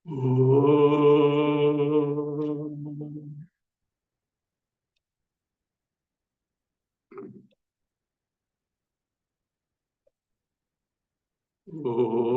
Om. Om. Om.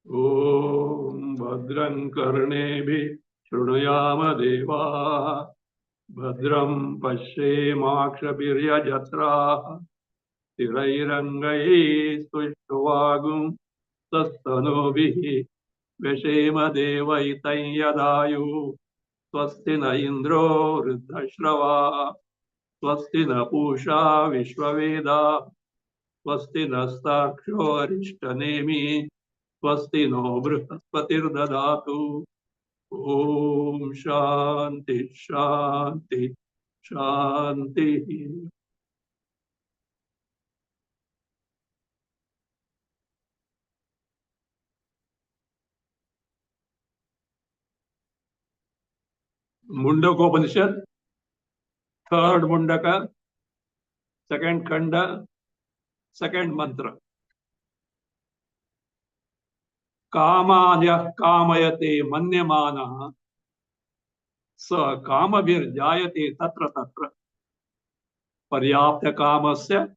Om Bhadram Karnebi Shrunuyama Deva Bhadram Pashemakshapirya Jatra Tirairangai Sushvagum Sastanobhi Veshema Deva Itanyadayu Swasti na Indro Riddhashrava Swasti na Pusha Vishwaveda Swasti na Staksho Arishtanemi Swasti no Brihaspatir Dadatu Om Shanti Shanti Shanti. Mundakopanishad, third Mundaka, second Khanda, second mantra. Kamanya kamayate manyamana sa kamabhir jayate tatra tatra paryapta kamasya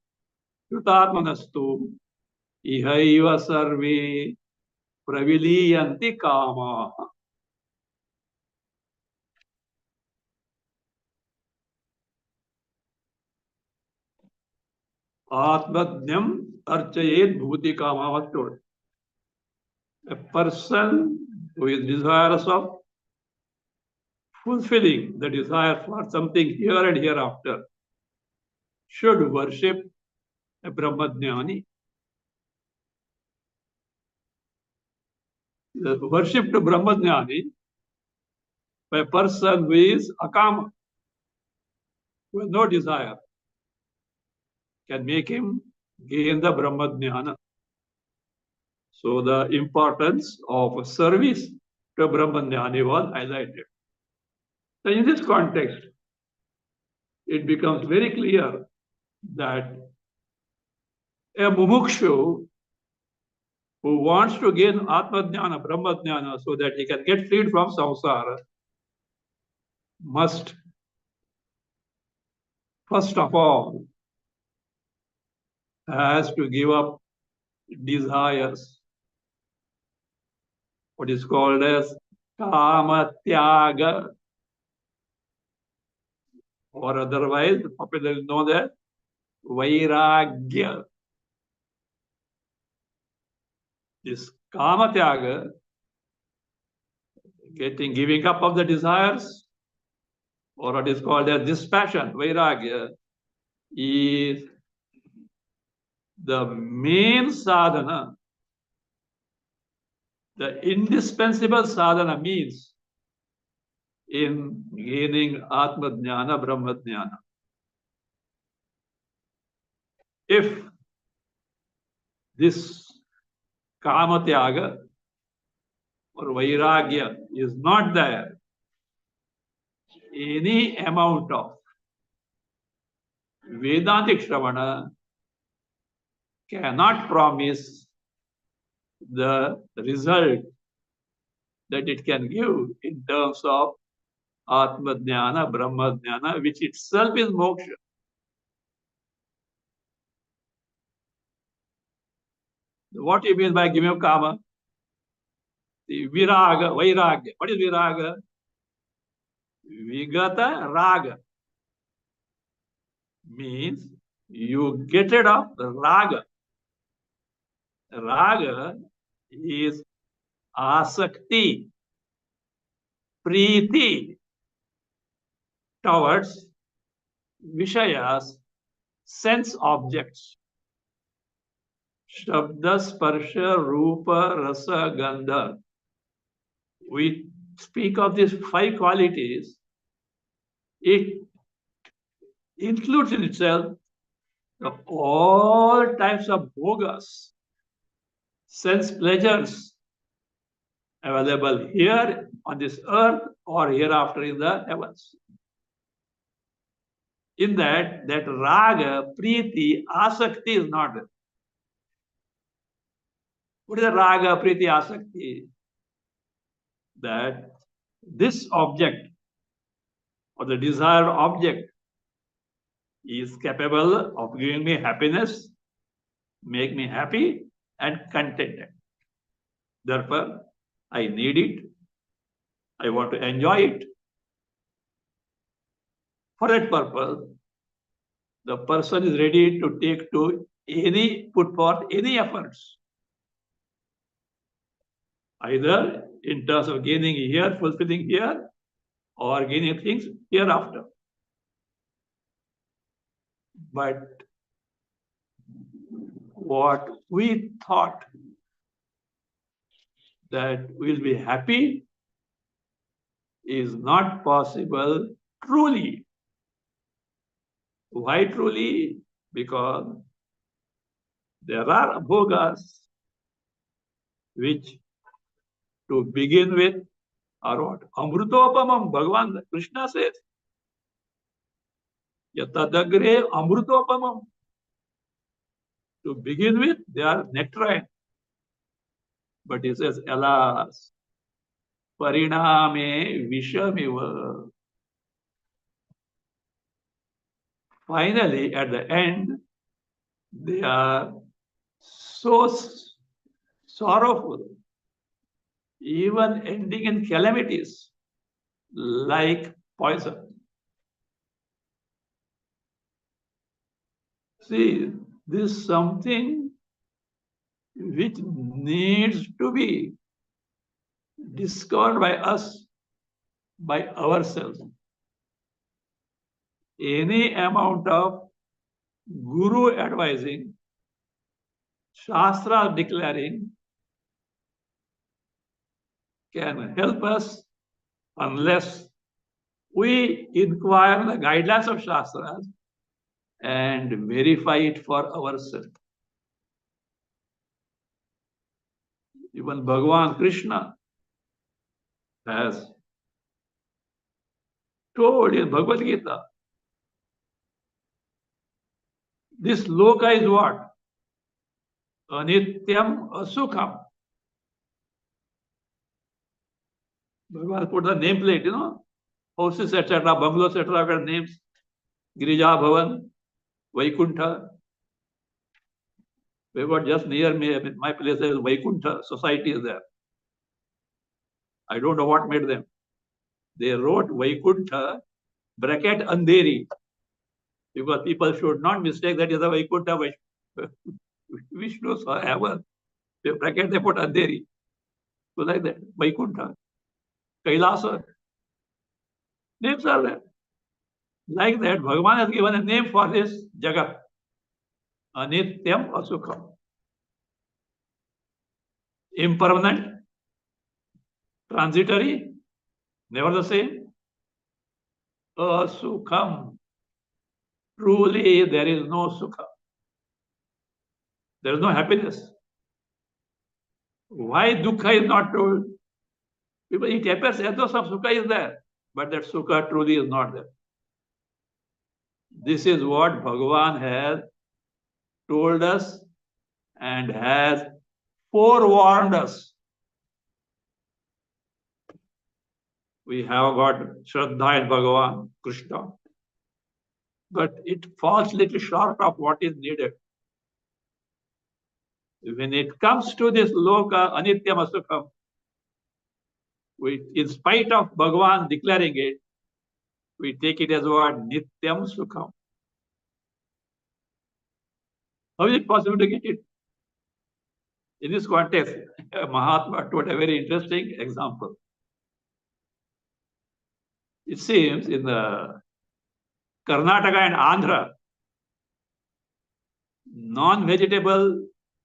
yutatmanastu ihaiva sarve praviliyanti kama. Atmadnyam archayet bhuti kama was told. A person who is desirous of fulfilling the desire for something here and hereafter should worship a Brahmajnani. The worship to Brahmajnani by a person who is akama, who has no desire, can make him gain the Brahmajnana. So the importance of service to Brahmajnani was highlighted. So in this context, it becomes very clear that a mumukshu who wants to gain Atmajnana, Brahmajnana, so that he can get freed from samsara, must first of all has to give up desires, what is called as kama tyaga, or otherwise popularly known as vairagya. This kama tyaga, giving up of the desires, or what is called as dispassion, vairagya, is the main sadhana, the indispensable sadhana means in gaining Atmajnana, Brahmajnana. If this kama tyaga or vairagya is not there, any amount of Vedantic Shravana cannot promise the result that it can give in terms of Atmajnana, Brahmajnana, which itself is moksha. What do you mean by giving up kama? The viraga, vairagya. What is viraga? Vigata raga. Means you get rid of raga. Raga is asakti, preeti towards vishayas, sense objects. Shabda, Sparsha, Rupa, Rasa, Gandha. We speak of these 5 qualities. It includes in itself of all types of bhogas, sense pleasures available here on this earth or hereafter in the heavens. In that raga, priti, asakti is not there. What is the raga, priti, asakti? That this object or the desired object is capable of giving me happiness, make me happy and contented. Therefore, I need it. I want to enjoy it. For that purpose, the person is ready to put forth any efforts, either in terms of gaining here, fulfilling here, or gaining things hereafter. But what we thought that we'll be happy is not possible truly. Why truly? Because there are bhogas which, to begin with, are what? Amrutopamam. Bhagavan Krishna says, Yatadagre Amrutopamam. To begin with, they are nectarine. But he says, alas, pariname vishamiva. Finally, at the end, they are so sorrowful, even ending in calamities, like poison. See, this is something which needs to be discovered by us, by ourselves. Any amount of guru advising, Shastra declaring can help us unless we inquire the guidelines of Shastras and verify it for ourselves. Even Bhagavan Krishna has told in Bhagavad Gita, this loka is what? Anityam asukham. Bhagavan put the nameplate, houses, etc., bungalows, etc., got names. Girija Bhavan, Vaikuntha. We were just near me, my place, there is Vaikuntha society is there. I don't know what made them. They wrote Vaikuntha, bracket Andheri, because people should not mistake that is a Vaikuntha Vishnu ever. They bracket, they put Andheri. So like that, Vaikuntha, Kailasa. Names are there. Like that, Bhagavan has given a name for this Jagat. Anityam Asukham. Impermanent, transitory, never the same. Asukham. Truly, there is no sukha. There is no happiness. Why dukkha is not told? Because it appears as though some sukha is there, but that sukha truly is not there. This is what Bhagavan has told us and has forewarned us. We have got Shraddha in Bhagavan, Krishna, but it falls little short of what is needed. When it comes to this loka, anityam asukham, in spite of Bhagavan declaring it, we take it as what? Nityam sukham. How is it possible to get it? In this context, Mahatma told a very interesting example. It seems in the Karnataka and Andhra,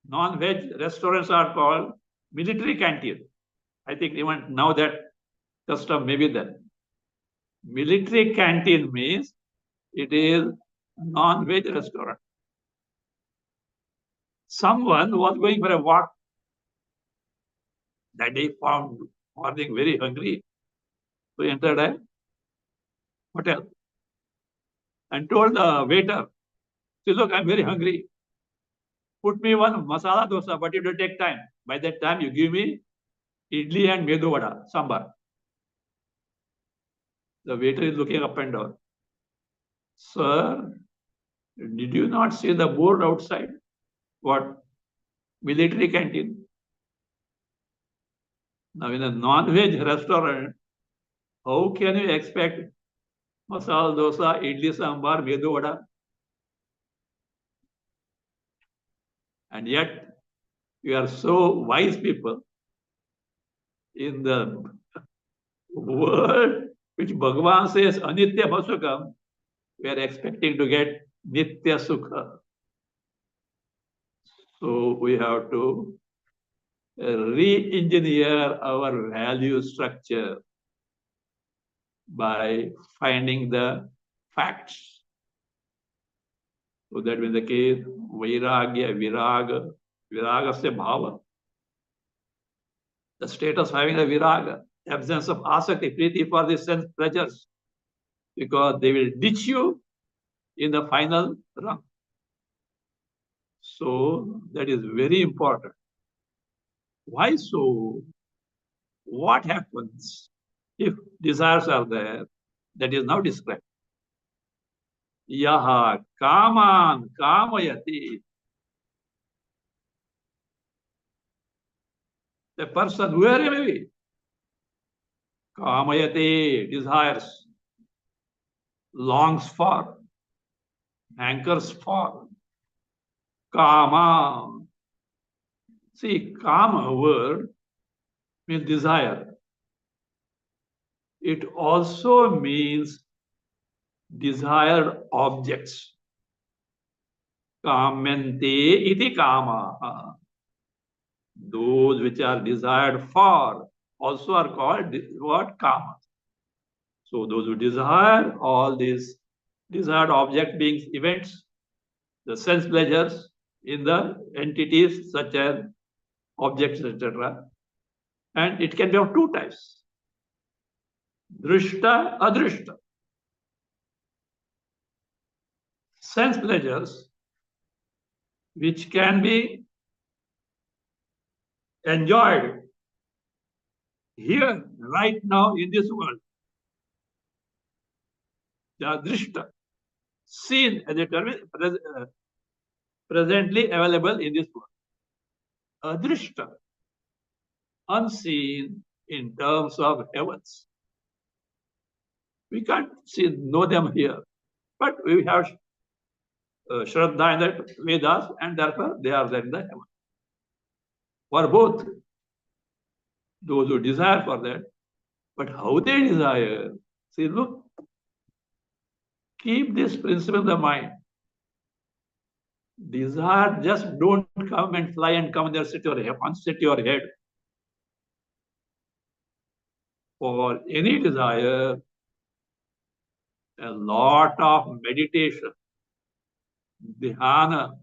non-veg restaurants are called military canteen. I think even now that custom may be there. Military canteen means it is non-veg restaurant. Someone was going for a walk that day, found morning very hungry, so he entered a hotel and told the waiter, "See, look, I'm very hungry. Put me one masala dosa, but it will take time. By that time, you give me idli and medu vada, sambar." The waiter is looking up and down. "Sir, did you not see the board outside? What? Military canteen." Now, in a non-veg restaurant, how can you expect masala dosa, idli sambar, medu vada? And yet, you are so wise people in the word which Bhagavan says, Anitya Bhasukam, we are expecting to get Nitya Sukha. So we have to re-engineer our value structure by finding the facts. So that in the case, Vairagya, Viraga, Viraga se bhava, the status of having a Viraga, absence of asakti, priti for the sense pleasures, because they will ditch you in the final rung. So that is very important. Why so? What happens if desires are there? That is now described. Yaha kaman kamayati. The person, whoever he may be, kamayati, desires, longs for, hankers for, kama. See, kama word means desire. It also means desired objects. Kamyante iti kama. Those which are desired for also are called what? Kama. So those who desire all these desired object being events, the sense pleasures in the entities such as objects, etc. And it can be of two types. Drishta, adrishta. Sense pleasures which can be enjoyed here, right now in this world. They are drishta, seen as a term presently available in this world. Adrishta, unseen in terms of heavens. We can't know them here, but we have Shraddha in the Vedas, and therefore they are there in the heaven. For both, those who desire for that, but how they desire, see, look, keep this principle in the mind. Desire just don't come and fly and come there, sit your head. For any desire, a lot of meditation, dhyana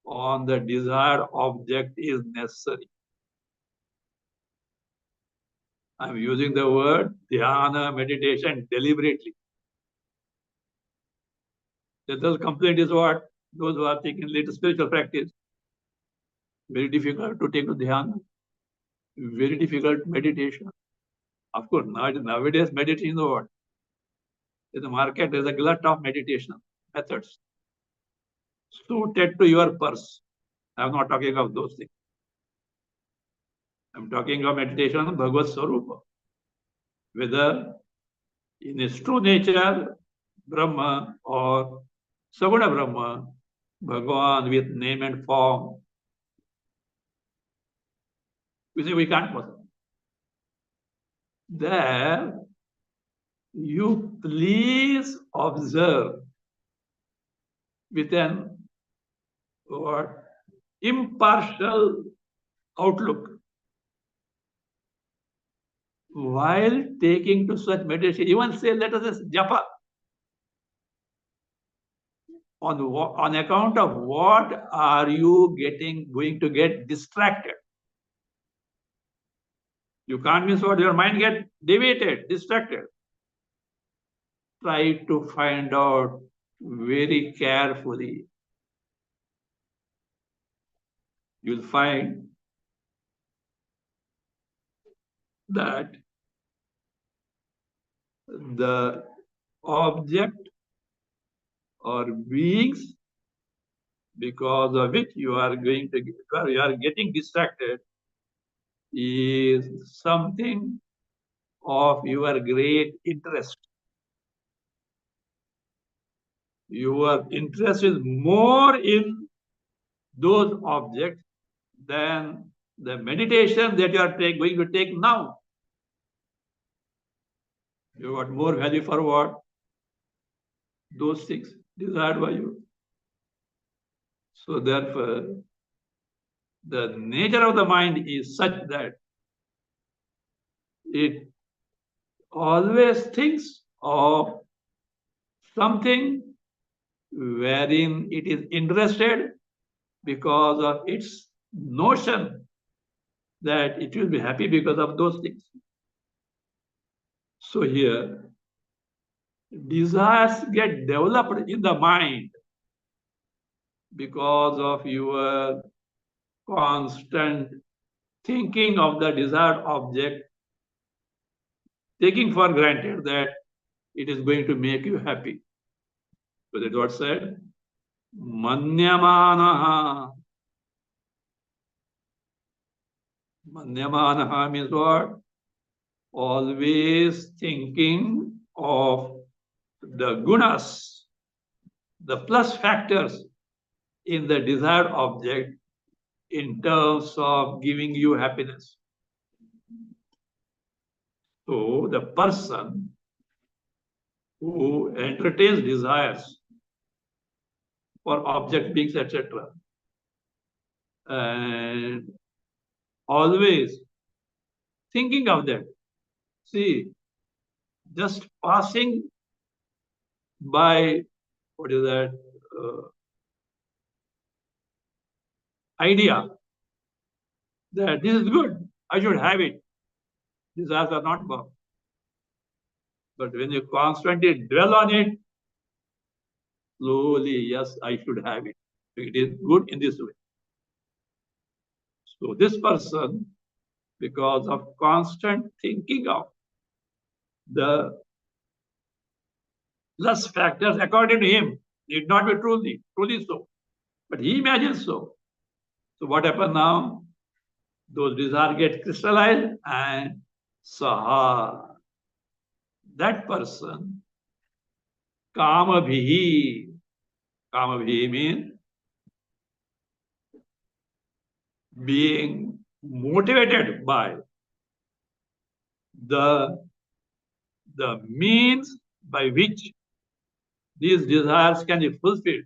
on the desired object is necessary. I'm using the word dhyana, meditation deliberately. The third complaint is what? Those who are taking little spiritual practice, very difficult to take to dhyana, very difficult meditation. Of course, nowadays meditation is what? In the market, there's a glut of meditation methods suited to your purse. I'm not talking of those things. I'm talking of meditation on Bhagavad Swarupa. Whether in its true nature, Brahma, or Saguna Brahma, Bhagavan with name and form. We say we can't possible. There, you please observe with an what, impartial outlook while taking to such meditation. Even say, let us say japa. on account of what are you going to get distracted? You can't miss what your mind get deviated, distracted. Try to find out very carefully. You'll find that the object or beings because of which you are getting distracted is something of your great interest. Your interest is more in those objects than the meditation that you are going to take now. You got more value for what? Those things desired by you. So therefore, the nature of the mind is such that it always thinks of something wherein it is interested because of its notion that it will be happy because of those things. So here, desires get developed in the mind because of your constant thinking of the desired object, taking for granted that it is going to make you happy. So that's what said. Manyamanaha. Manyamanaha means what? Always thinking of the gunas, the plus factors in the desired object in terms of giving you happiness. So the person who entertains desires for object beings, etc., and always thinking of that. See, just passing by, what is that, idea that this is good, I should have it. Desires are not born. But when you constantly dwell on it, slowly, yes, I should have it. It is good in this way. So this person, because of constant thinking of the plus factors according to him, need not be truly so, but he imagines so. So what happens now? Those desires get crystallized and saha, that person, kamabhihi. Kamabhihi means being motivated by the means by which these desires can be fulfilled.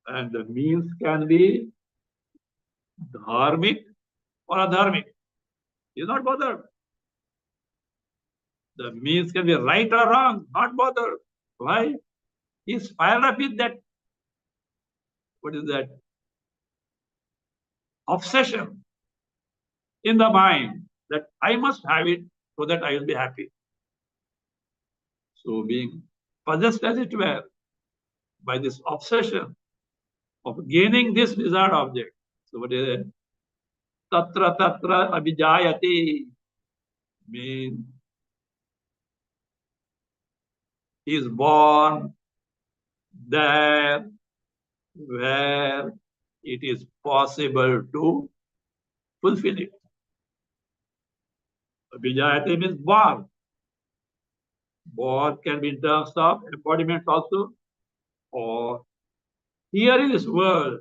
And the means can be dharmic or adharmic. He's not bothered. The means can be right or wrong, not bothered. Why? He's fired up with that. What is that? Obsession in the mind that I must have it so that I will be happy. So being possessed, as it were, by this obsession of gaining this desired object. So what is it? Tatra tatra abhijayati means he is born there where it is possible to fulfill it. Abhijayati means born. Born can be in terms of embodiments also, or here in this world,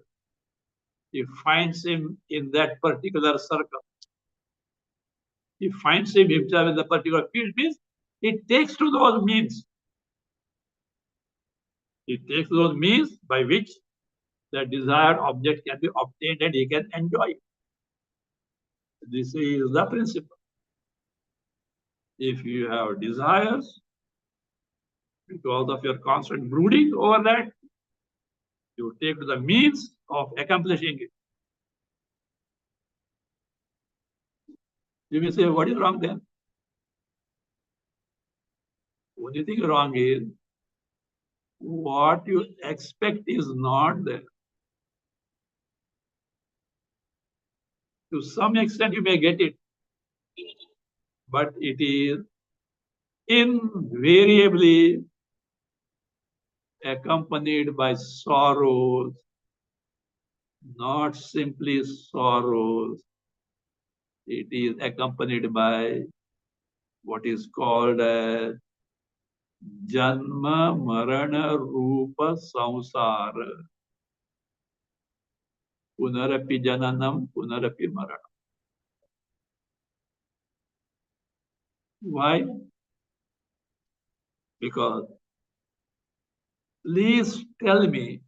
he finds him in that particular circle. He finds himself in the particular field, means he takes to those means. He takes those means by which the desired object can be obtained and he can enjoy it. This is the principle. If you have desires, Because of your constant brooding over that, you take to the means of accomplishing it. You may say, what is wrong then? Only thing wrong is what you expect is not there. To some extent, you may get it, but it is invariably accompanied by sorrows, not simply sorrows. It is accompanied by what is called as Janma Marana Rupa Samsara. Punarapi Jananam, Punarapi Marana. Why? Because please tell me,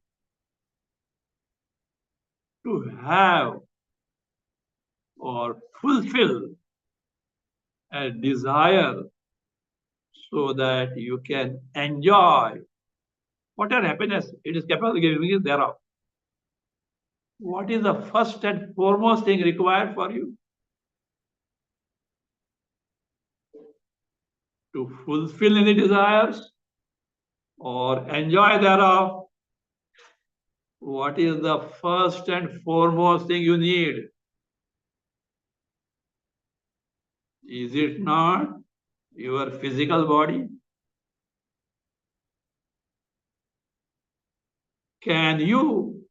to have or fulfill a desire so that you can enjoy whatever happiness it is capable of giving you thereof. What is the first and foremost thing required for you? To fulfill any desires or enjoy thereof. What is the first and foremost thing you need? Is it not your physical body? Can you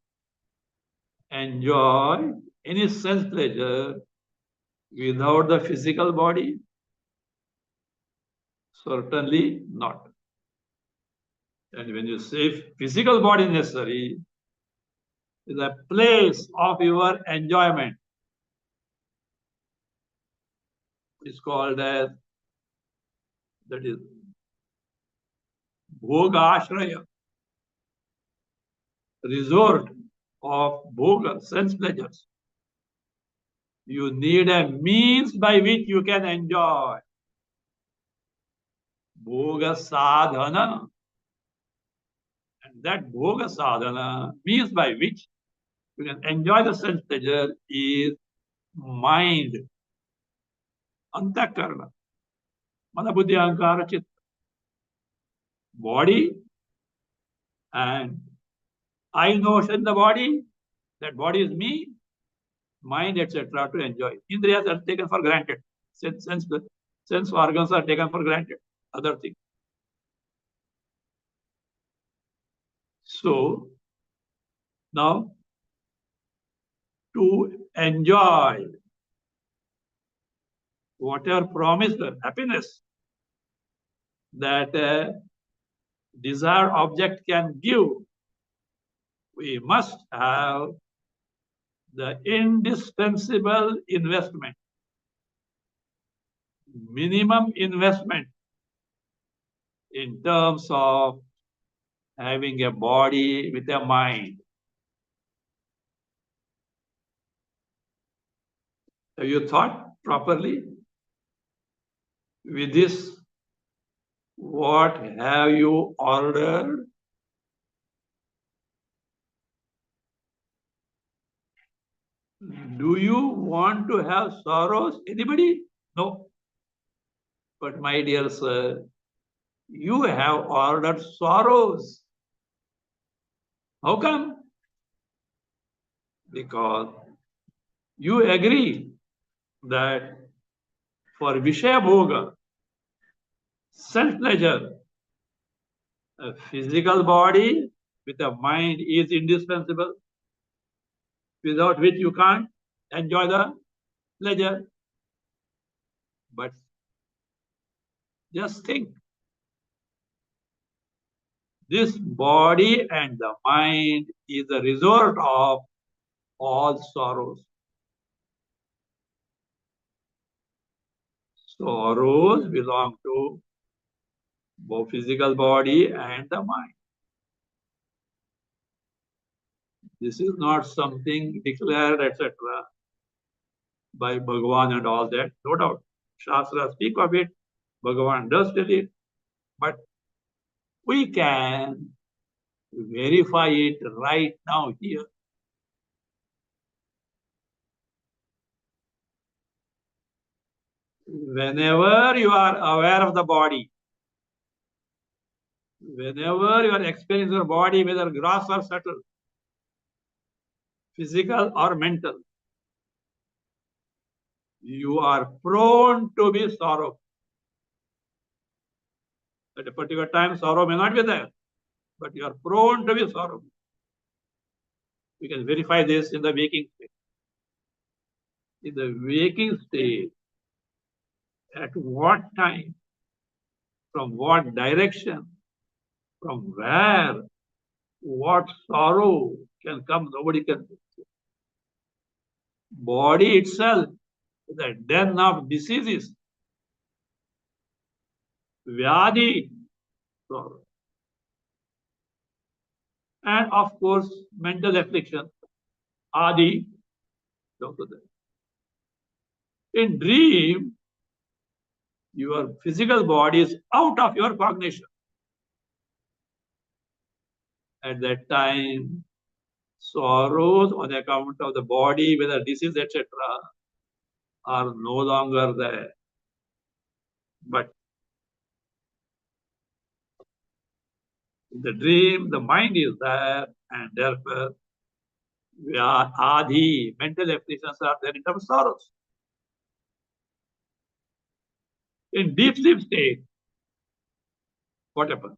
enjoy any sense pleasure without the physical body? Certainly not. And when you say physical body necessary, is a place of your enjoyment. It's called as, that is, bhoga ashraya, resort of bhoga, sense pleasures. You need a means by which you can enjoy. Bhoga sadhana. And that bhoga sadhana, means by which you can enjoy the sense pleasure, is mind. Antakarna. Mana buddhi ahankara chitta. Body and I notion the body, that body is me, mind, etc. to enjoy. Indriyas are taken for granted. Sense organs are taken for granted. Other things. So now, to enjoy whatever promised happiness that a desired object can give, we must have the indispensable investment, minimum investment in terms of having a body with a mind. Have you thought properly? With this, what have you ordered? Do you want to have sorrows? Anybody? No. But my dear sir, you have ordered sorrows. How come? Because you agree that for Vishaya Bhoga, sense pleasure, a physical body with a mind is indispensable, without which you can't enjoy the pleasure. But just think, this body and the mind is the result of all sorrows. Sorrows belong to both physical body and the mind. This is not something declared, etc. by Bhagavan and all that. No doubt. Shastra speak of it. Bhagavan does tell it. But We can verify it right now here. Whenever you are aware of the body, whenever you are experiencing your body, whether gross or subtle, physical or mental, you are prone to be sorrow. At a particular time, sorrow may not be there, but you are prone to be sorrow. We can verify this in the waking state. In the waking state, at what time, from what direction, from where, what sorrow can come, nobody can. Body itself, the den of diseases, vyadi, sorrow. And of course, mental affliction, adi, also there. In dream, your physical body is out of your cognition. At that time, sorrows on account of the body, whether disease, etc., are no longer there. But in the dream, the mind is there, and therefore, we are adi, mental afflictions are there in terms of sorrows. In deep sleep state, what happens?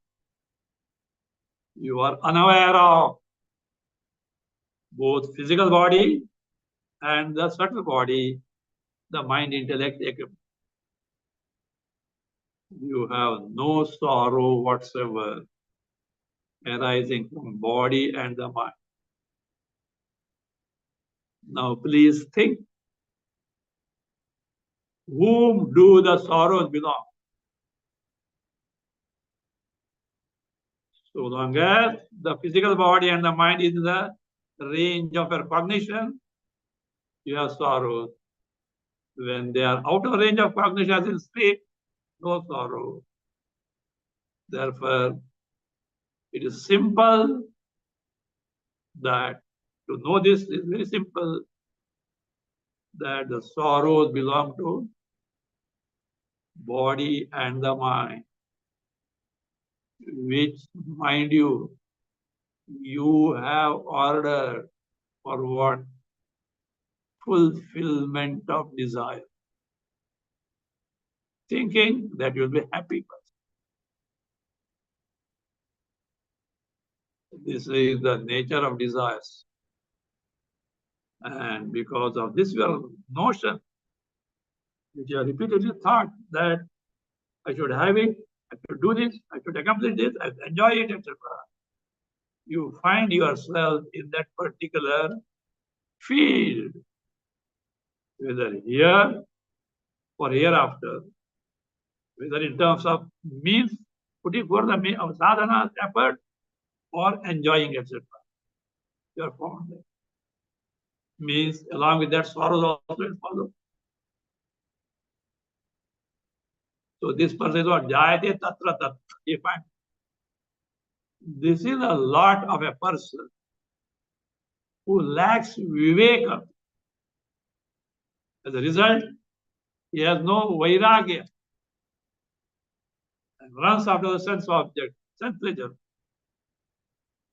You are unaware of both physical body and the subtle body, the mind intellect equipment. You have no sorrow whatsoever arising from body and the mind. Now please think, whom do the sorrows belong? So long as the physical body and the mind is in the range of your cognition, you have sorrows. When they are out of the range of cognition, as in sleep, no sorrow. Therefore, it is simple that to know this is very simple, that the sorrows belong to body and the mind, which, mind you, you have ordered for what? Fulfillment of desire. Thinking that you'll be happy. This is the nature of desires. And because of this your notion, which you have repeatedly thought that I should have it, I should do this, I should accomplish this, I should enjoy it, etc. You find yourself in that particular field, whether here or hereafter, whether in terms of means, putting forth the means of sadhana, effort, or enjoying, etc. You are found there. Means along with that sorrows also will follow. So this person is what? Jayate tatra tatra. You find this is a lot of a person who lacks viveka. As a result, he has no vairagya and runs after the sense object, sense pleasure.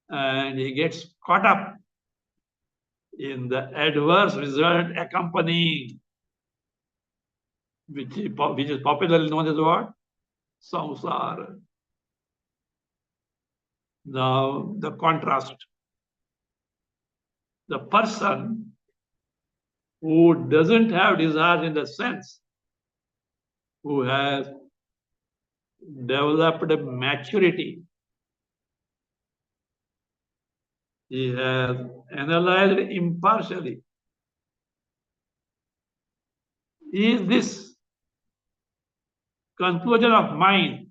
And he gets caught up in the adverse result accompanying, which is popularly known as what? Samsara. Now, the contrast. The person who doesn't have desires in the sense, who has developed maturity, he has analyzed impartially. Is this conclusion of mind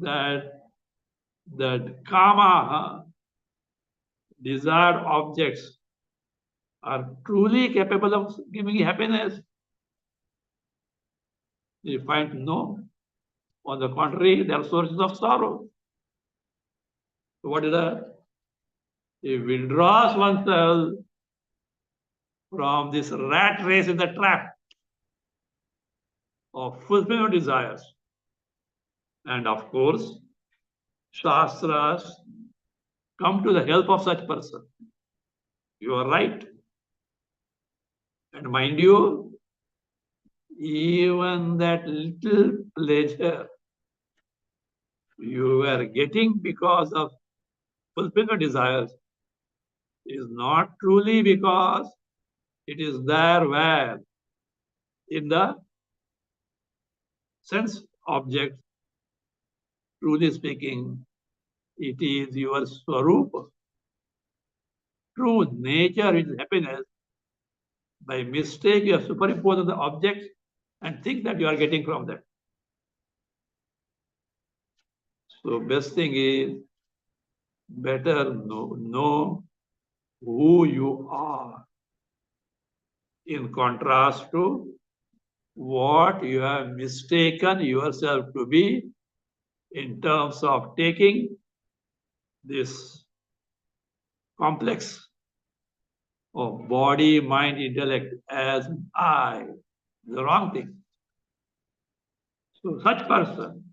that kama, desired objects, are truly capable of giving happiness? You find no. On the contrary, they are sources of sorrow. So what is that? He withdraws oneself from this rat race in the trap of fulfillment of desires. And of course, Shastras come to the help of such person. You are right. And mind you, even that little pleasure you are getting because of fulfillment desires is not truly because it is there where in the sense object, truly speaking, it is your swarupa, true nature, which is happiness. By mistake, you have superimposed on the object and think that you are getting from that. So best thing is better know who you are in contrast to what you have mistaken yourself to be in terms of taking this complex of body, mind, intellect as I. The wrong thing. So such person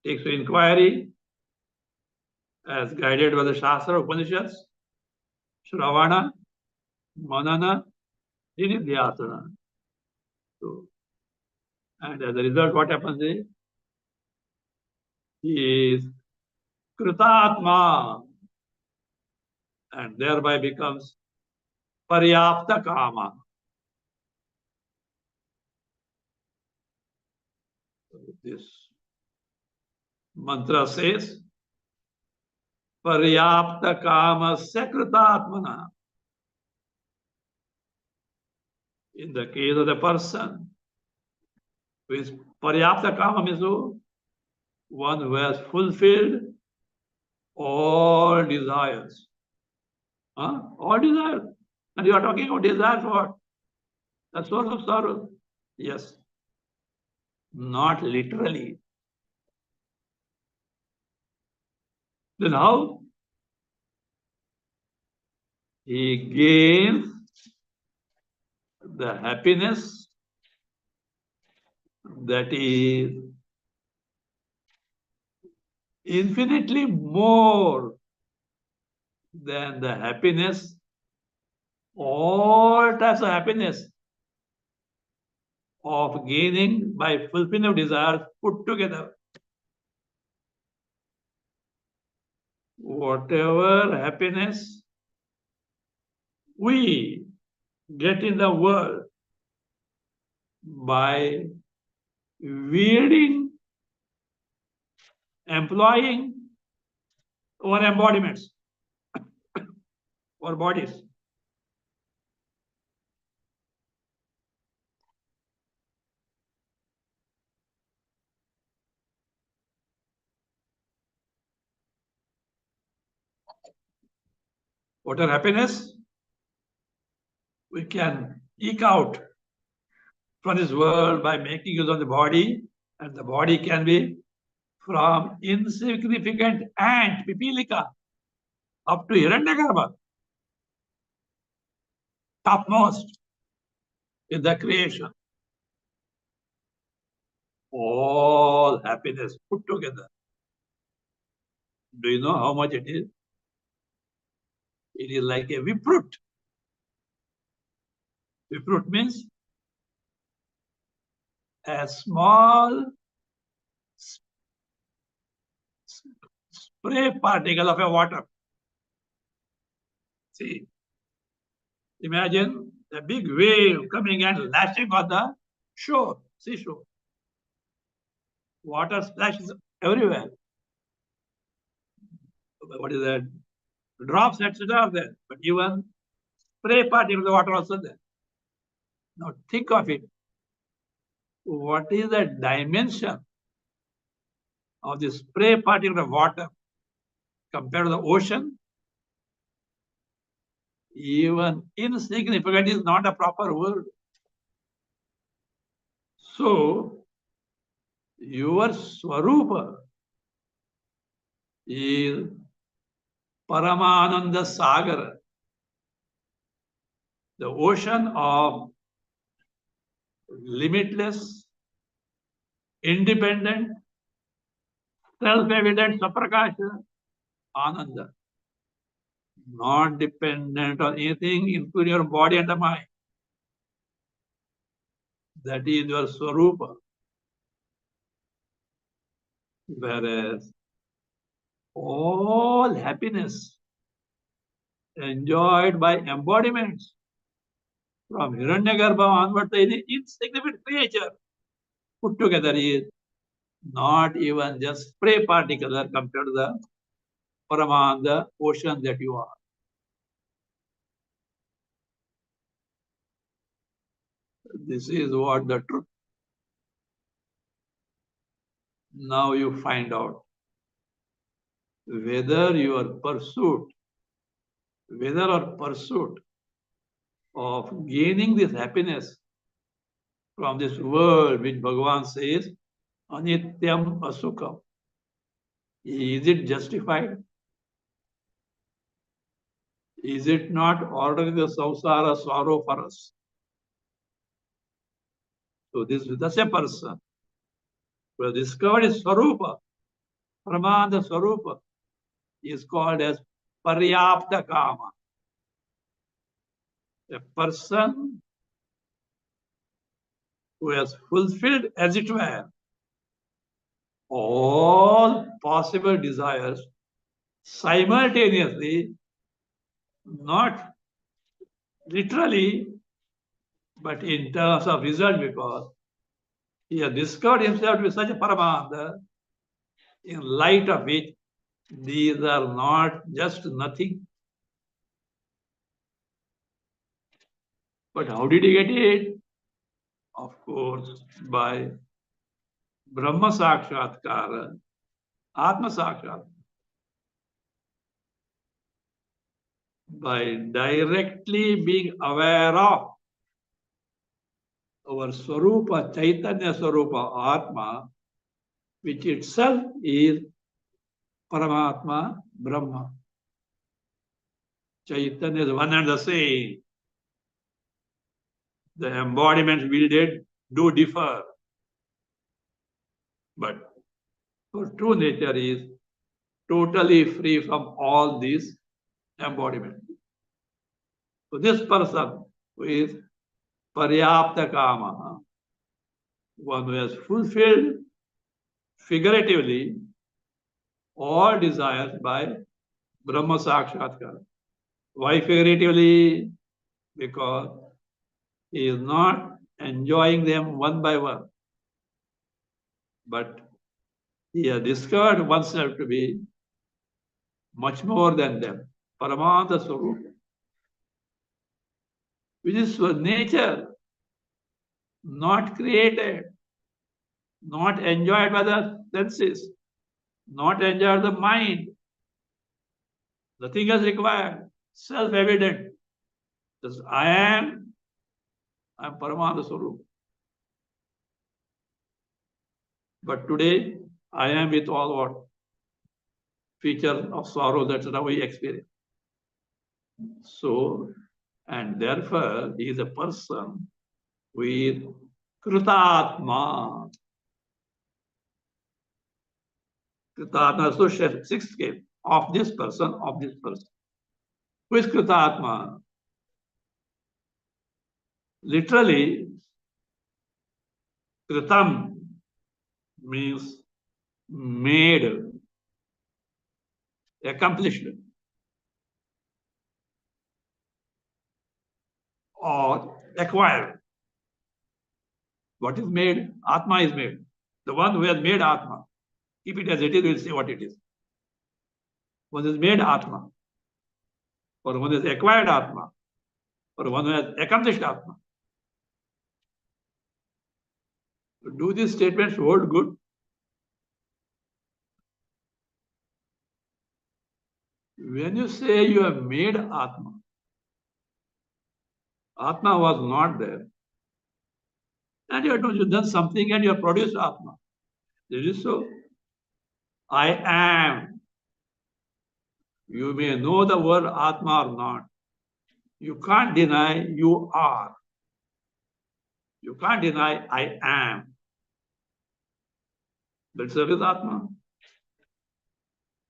takes to inquiry as guided by the Shastra Upanishads, Shravana, Manana, Nidhyasana. So, and as a result, what happens is he is Kritatma and thereby becomes Paryapta Kama. This mantra says, Paryapta Kama Sakritatmana. In the case of the person who is Paryapta Kama means who? One who has fulfilled all desires. Huh? All desires. And you are talking about desires what? The source of sorrow. Yes. Not literally. Then how? He gains the happiness that is infinitely more than the happiness, all types of happiness of gaining by fulfilling of desires put together. Whatever happiness we get in the world by wielding, employing our embodiments or bodies. Whatever happiness we can eke out from this world by making use of the body, and the body can be from insignificant ant, pipilika, up to Hiranyagarbha, topmost in the creation. All happiness put together. Do you know how much it is? It is like a viprut. Viprut means a small spray particle of a water. See, imagine a big wave coming and lashing on the shore, seashore. Water splashes everywhere. What is that? Drops, etc. are there, but even spray particle of the water also there. Now think of it. What is the dimension of the spray particle of water compared to the ocean? Even insignificant is not a proper word. So Your Swarupa is Paramananda Sagar, the ocean of limitless, independent, self-evident Saprakasha, Ananda, not dependent on anything, including your body and the mind. That is your Swarupa. Whereas all happiness enjoyed by embodiments from Hiranyagarbha onward to any insignificant creature put together is not even just spray particle compared to the Paramanda ocean that you are. This is what the truth. Now you find out whether your pursuit, of gaining this happiness from this world, which Bhagavan says, Anityam Asukam, is it justified? Is it not ordering the samsara sorrow for us? So this is a person who has discovered his Swarupa, Pramanda Swarupa, is called as Paryapta Kama. A person who has fulfilled, as it were, all possible desires simultaneously, not literally, but in terms of result, because he has discovered himself to be such a Paramanda, in light of which these are not just nothing. But how did he get it? Of course, by Brahma Sakshatkara, Atma Sakshat, by directly being aware of our Swarupa, Chaitanya Swarupa, Atma, which itself is Paramatma, Brahma. Chaitanya is one and the same. The embodiments do differ. But our true nature is totally free from all these embodiments. So this person who is Paryapta Kama, one who has fulfilled figuratively all desires by Brahma Sakshatkara. Why figuratively? Because he is not enjoying them one by one, but he has discovered oneself to be much more than them. Paramanta Swarupa, which is nature, not created, not enjoyed by the senses, not enjoyed by the mind. Nothing is required, self-evident. Just I am Paramanta Swarupa. But today, I am with all what? Features of sorrow that we experience. So, and therefore, he is a person with Kritatma. Kritatma, so sixth case of this person, Who is Kritatma? Literally, Kritam means made, accomplished, or acquired. What is made? Atma is made. The one who has made Atma. Keep it as it is, we'll see what it is. One is made Atma, or one is acquired Atma, or one who has accomplished Atma. Do these statements hold good? When you say you have made Atma, Atma was not there. And you have done something and you have produced Atma. This is so. I am. You may know the word Atma or not. You can't deny you are. You can't deny I am. That's the with Atma.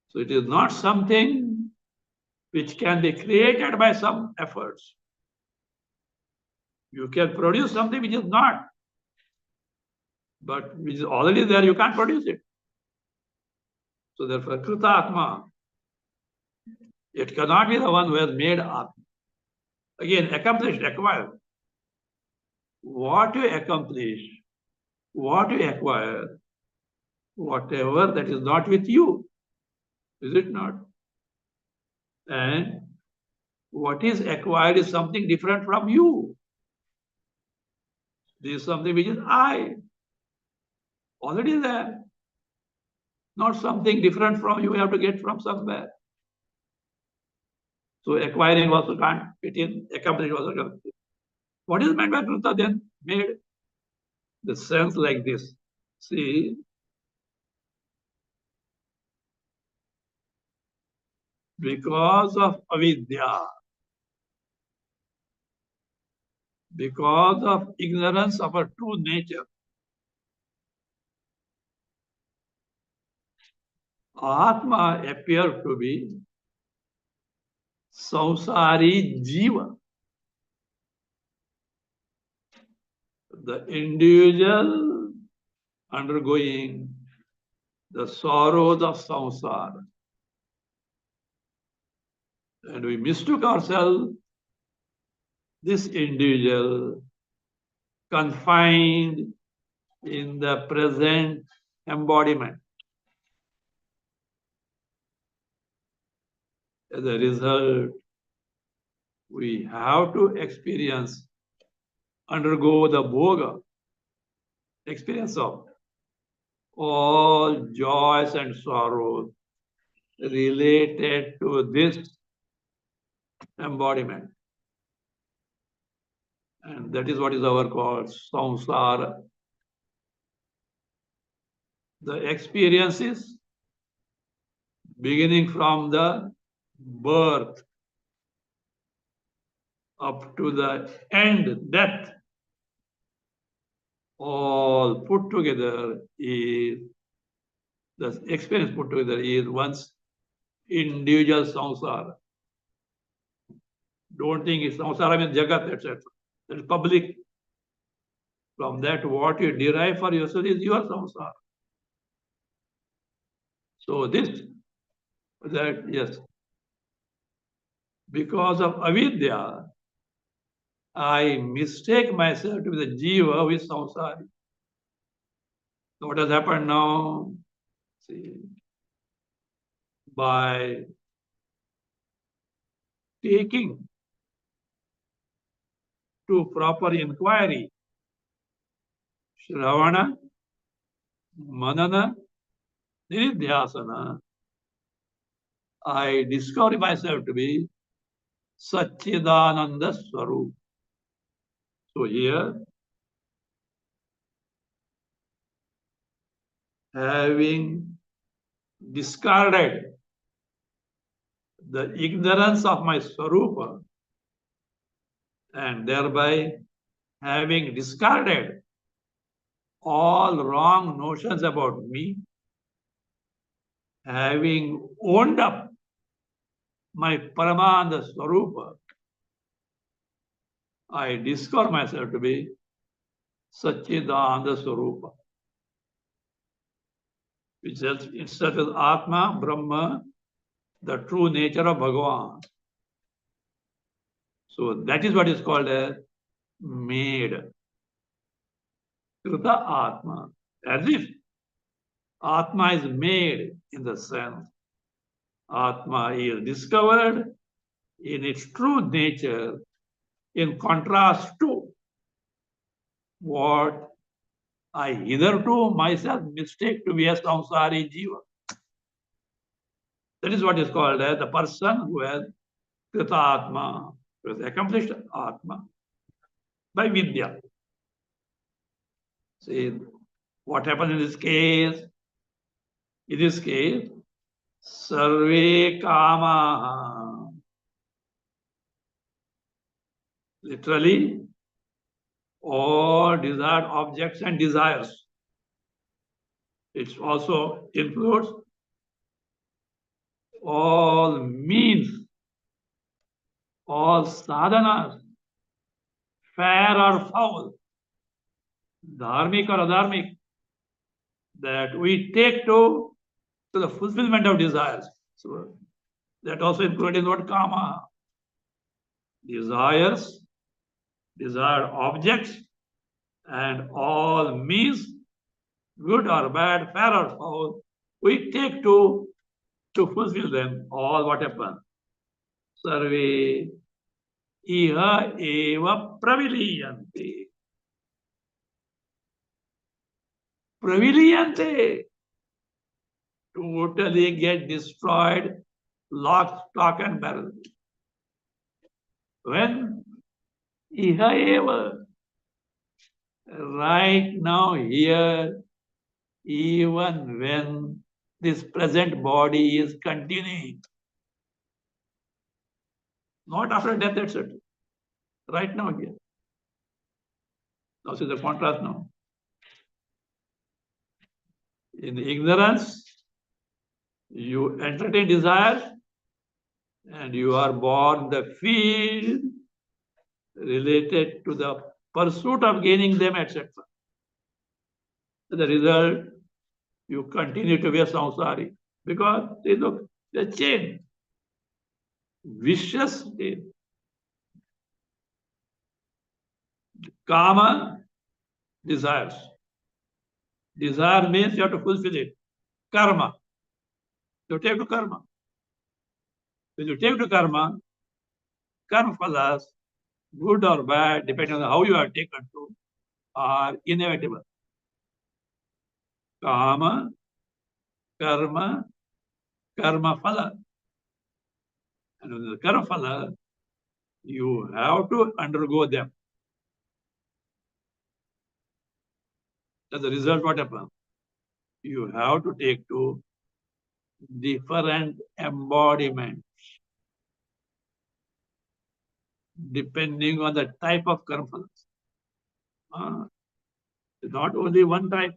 So it is not something which can be created by some efforts. You can produce something which is not, but which is already there, you can't produce it. So therefore, Krita Atma, it cannot be the one who has made Atma. Again, accomplished, acquired. What you accomplish, what you acquire, whatever that is not with you, is it not? And what is acquired is something different from you. This is something which is I, already there. Not something different from you have to get from somewhere. So acquiring also can't fit in, accomplishing also can't fit in. What is meant by Krita then? Made. The sense like this. See, because of avidya, because of ignorance of our true nature, Atma appeared to be samsari jiva, the individual undergoing the sorrows of samsara. And we mistook ourselves, this individual confined in the present embodiment. As a result, we have to undergo the bhoga, experience of all joys and sorrows related to this embodiment. And that is what is our called samsara. The experiences beginning from the birth up to the end, death, all put together is, the experience put together is one's individual samsara. Don't think it's samsara means jagat, etc. That is public. From that, what you derive for yourself is your samsara. So this, that, yes, because of avidya, I mistake myself to be the jiva with samsara. So what has happened now? See, by taking to proper inquiry, Shravana, Manana, Nidhyasana, I discover myself to be Satchidananda Swarup. So here, having discarded the ignorance of my Swarupa, and thereby having discarded all wrong notions about me, having owned up my Paramananda Swarupa, I discover myself to be Satchidananda Swarupa, which itself is Atma, Brahma, the true nature of Bhagavan. So that is what is called a made. Krita Atma. As if Atma is made in the sense. Atma is discovered in its true nature in contrast to what I hitherto myself mistake to be a samsari jiva. That is what is called as the person who has Krita Atma, who has accomplished Atma by Vidya. See, What happens in this case? In this case, sarve kama. Literally, all desired objects and desires. It also includes all means, all sadhanas, fair or foul, dharmic or adharmic, that we take to the fulfillment of desires. So that also included what kama. Desires, desired objects, and all means, good or bad, fair or foul, we take to fulfill them. All what happens? Sarve iha eva praviliyante. Praviliyante. Totally get destroyed, lock, stock, and barrel. When iha eva, right now, here, even when this present body is continuing, not after death, etc. Right now, here. Now, see the contrast now. In ignorance, you entertain desires, and you are born the field related to the pursuit of gaining them, etc. The result, you continue to be a samsari because they look, the chain, vicious chain. Kama, desires. Desire means you have to fulfill it. Karma. You take to karma. When you take to karma phalas, good or bad, depending on how you are taken to, are inevitable. Kama, karma, karma phala. And with the karma phala, you have to undergo them. As a result, what happens? You have to take to different embodiments depending on the type of karma phalas. Not only one type.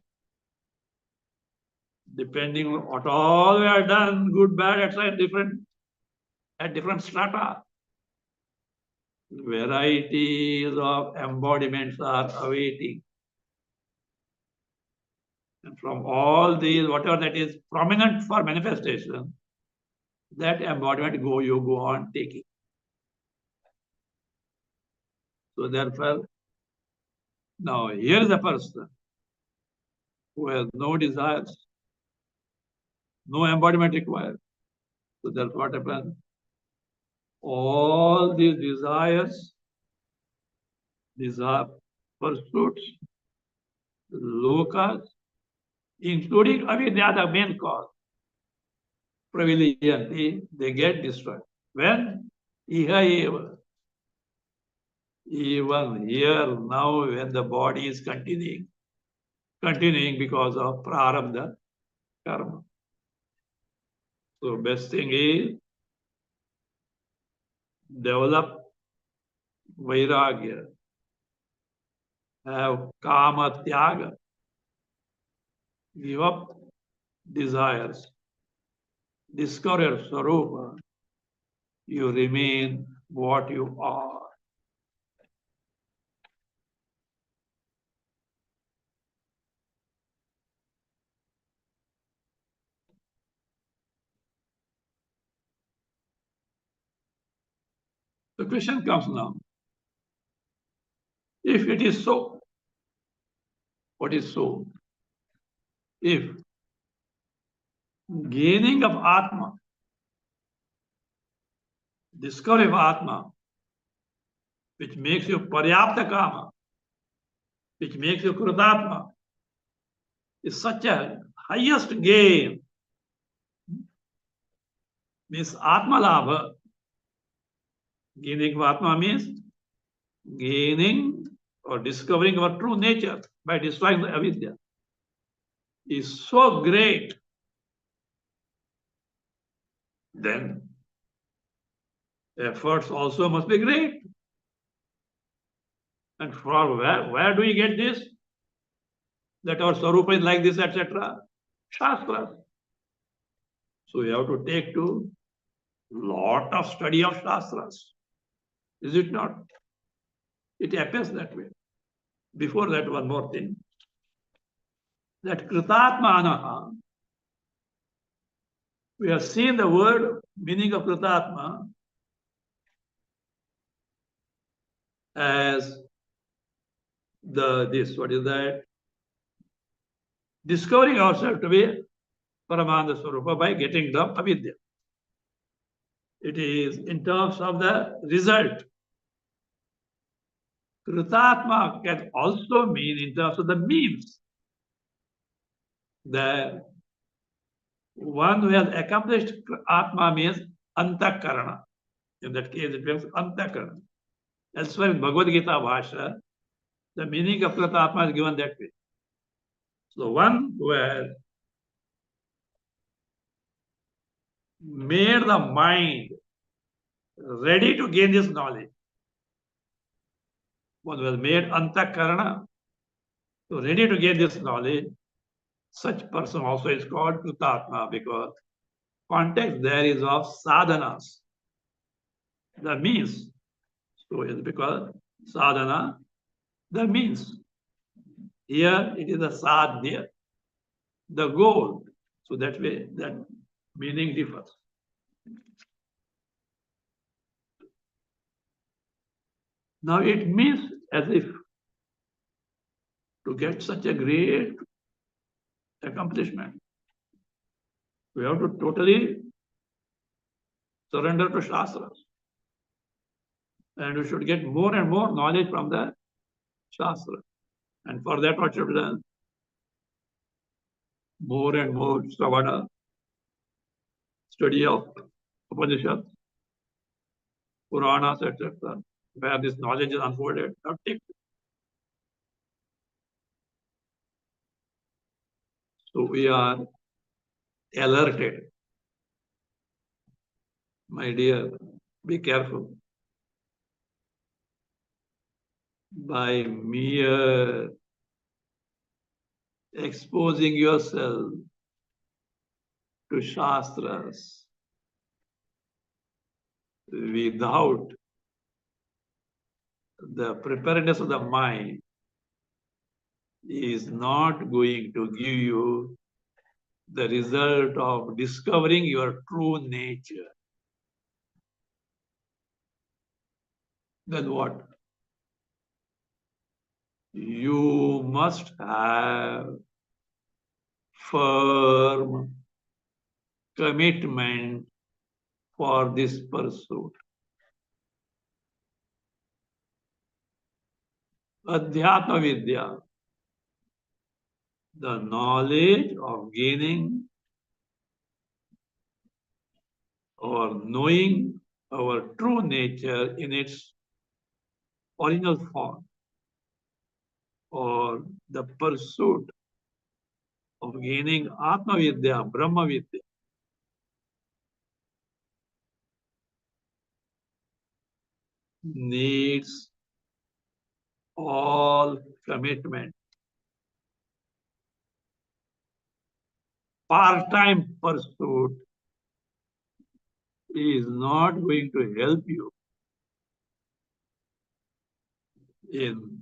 Depending on what all we are done, good, bad, etc., at different strata. Varieties of embodiments are awaiting. And from all these, whatever that is prominent for manifestation, that embodiment you go on taking. So therefore, now here is a person who has no desires, no embodiment required. So therefore, what happens? All these desires, these are pursuits, lokas, including avidya, the main cause, pravilyanti, they get destroyed. When? Iha eva. Even here, now, when the body is continuing because of prarabdha karma. So best thing is develop vairagya, have kama tyaga, give up desires, discover your swarupa, you remain what you are. The question comes now. If it is so, what is so? If gaining of Atma, discovery of Atma, which makes you paryapta kama, which makes you krutatma, is such a highest gain, means Atma labha. Gaining of Atma means gaining or discovering our true nature by destroying the avidya. is so great, then efforts also must be great. And from where do we get this? That our Swarupa is like this, etc. Shastra. So we have to take to lot of study of Shastras. Is it not? It happens that way. Before that, one more thing. That Kritatmanaha, we have seen the word meaning of Kritatma as what is that? Discovering ourselves to be Paramananda Swarupa by getting the avidya. It is in terms of the result. Kritatma can also mean in terms of the means. The one who has accomplished Atma means Antakarana. In that case, it means Antakarana. Elsewhere in Bhagavad Gita Bhasha, the meaning of Kritatma is given that way. So one who has made the mind ready to gain this knowledge, one who has made Antakarana so ready to gain this knowledge, such person also is called Kritatma because context there is of sadhanas, the means. So it's because sadhana, the means. Here it is the sadhya, the goal. So that way, that meaning differs. Now it means as if to get such a great accomplishment, we have to totally surrender to Shastras. And we should get more and more knowledge from the Shastra. And for that, what should be done? More and more Sravana, study of Upanishads, Puranas, etc., where this knowledge is unfolded. So we are alerted. My dear, be careful. By mere exposing yourself to Shastras without the preparedness of the mind is not going to give you the result of discovering your true nature. Then what? You must have firm commitment for this pursuit. Adhyatma Vidya, the knowledge of gaining or knowing our true nature in its original form, or the pursuit of gaining Atma Vidya, Brahma Vidya, needs all commitment. Part-time pursuit is not going to help you in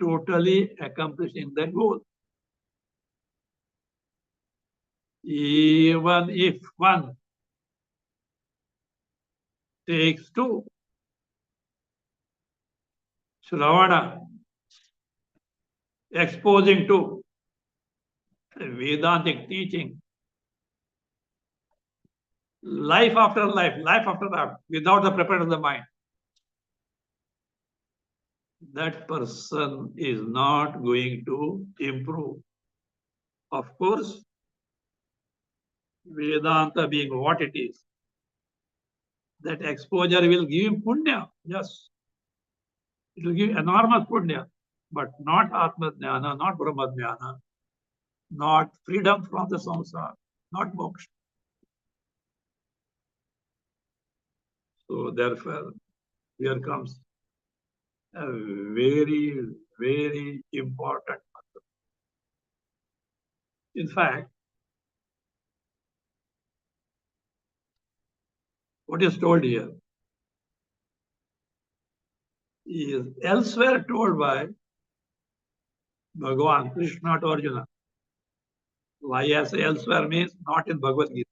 totally accomplishing that goal. Even if one takes to Shravana, exposing to Vedantic teaching, life after life, without the preparation of the mind, that person is not going to improve. Of course, Vedanta being what it is, that exposure will give him punya, yes. It will give enormous punya, but not Atma Jnana, not Brahma Jnana. not freedom from the samsara, not moksha. So therefore, here comes a very, very important matter. In fact, what is told here is elsewhere told by Bhagavan Krishna to Arjuna. Why I say elsewhere means not in Bhagavad Gita.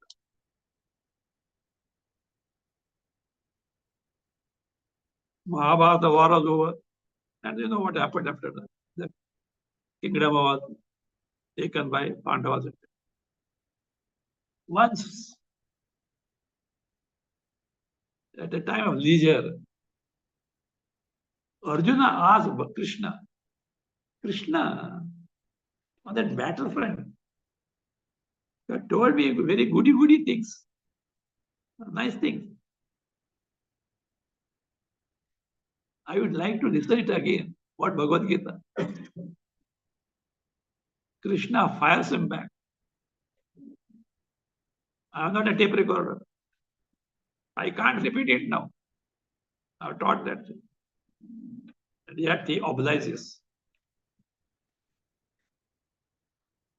Mahabharata war was over, and you know what happened after that. The kingdom was taken by Pandavas. Once, at the time of leisure, Arjuna asked Krishna, Krishna, on that battlefront, you have told me very goody things, nice things. I would like to listen it again. What Bhagavad Gita? Krishna fires him back. I am not a tape recorder. I can't repeat it now. I have taught that. And yet he obliges.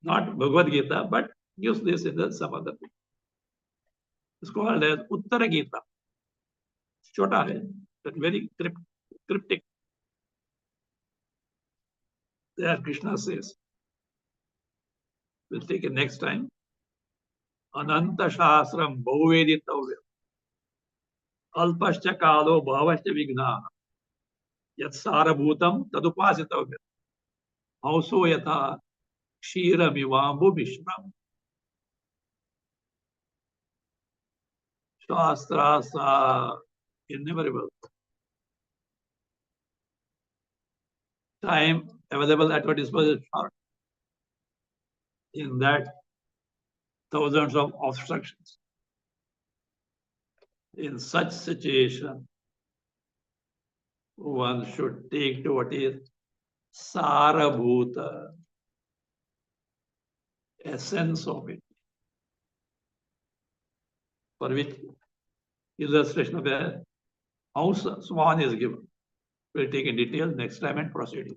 Not Bhagavad Gita, but use this in some other thing. It's called as Uttara Gita. Chota hai, but very cryptic. There Krishna says, we'll take it next time. Ananta Shastram Bhaveditavya. Alpascha Kalo Bhavascha Vigna. Yat Sarabhutam Tadupasitavya. Hauso Yatha Kshiramivambu Mishram. Shastras are innumerable. Time available at our disposal short. In that, thousands of obstructions. In such situation, one should take to what is Sarabhuta, essence of it, for which illustration of a house swan is given. We'll take in detail next time and proceed.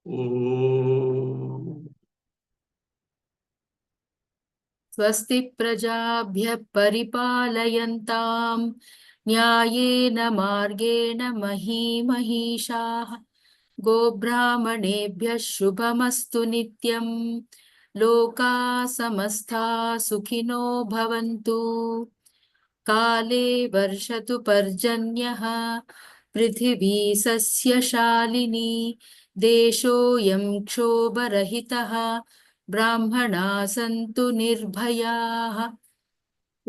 Om. स्वस्ति प्रजाभ्यः परिपालयन्तां न्यायेन मार्गेण महीमहीषाः गोब्राह्मणेभ्यः शुभमस्तु नित्यं लोकाः समस्ताः सुखिनो भवन्तु काले वर्षतु पर्जन्यः पृथिवी सस्यशालिनी देशोऽयं क्षोभरहितः ब्राह्मणाः सन्तु निर्भयाः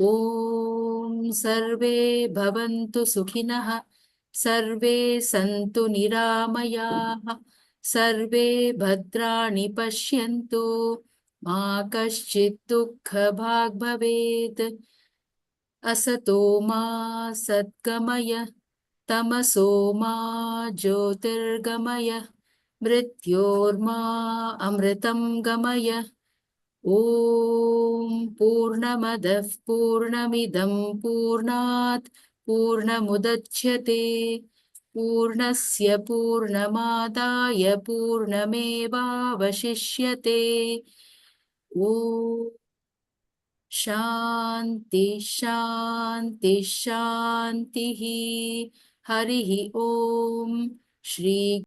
ॐ सर्वे भवन्तु सुखिनः सर्वे सन्तु निरामयाः सर्वे भद्राणि पश्यन्तु मा कश्चित् दुःखभाग् भवेत् असतो मा सद्गमय तमसो मा ज्योतिर्गमय मृत्योर्मा अमृतं गमय ॐ पूर्णमदः पूर्णमिदं पूर्णात् पूर्णमुदच्यते पूर्णस्य पूर्णमादाय पूर्णमेवावशिष्यते ॐ शान्ति शान्ति शान्तिः हरिः ॐ श्री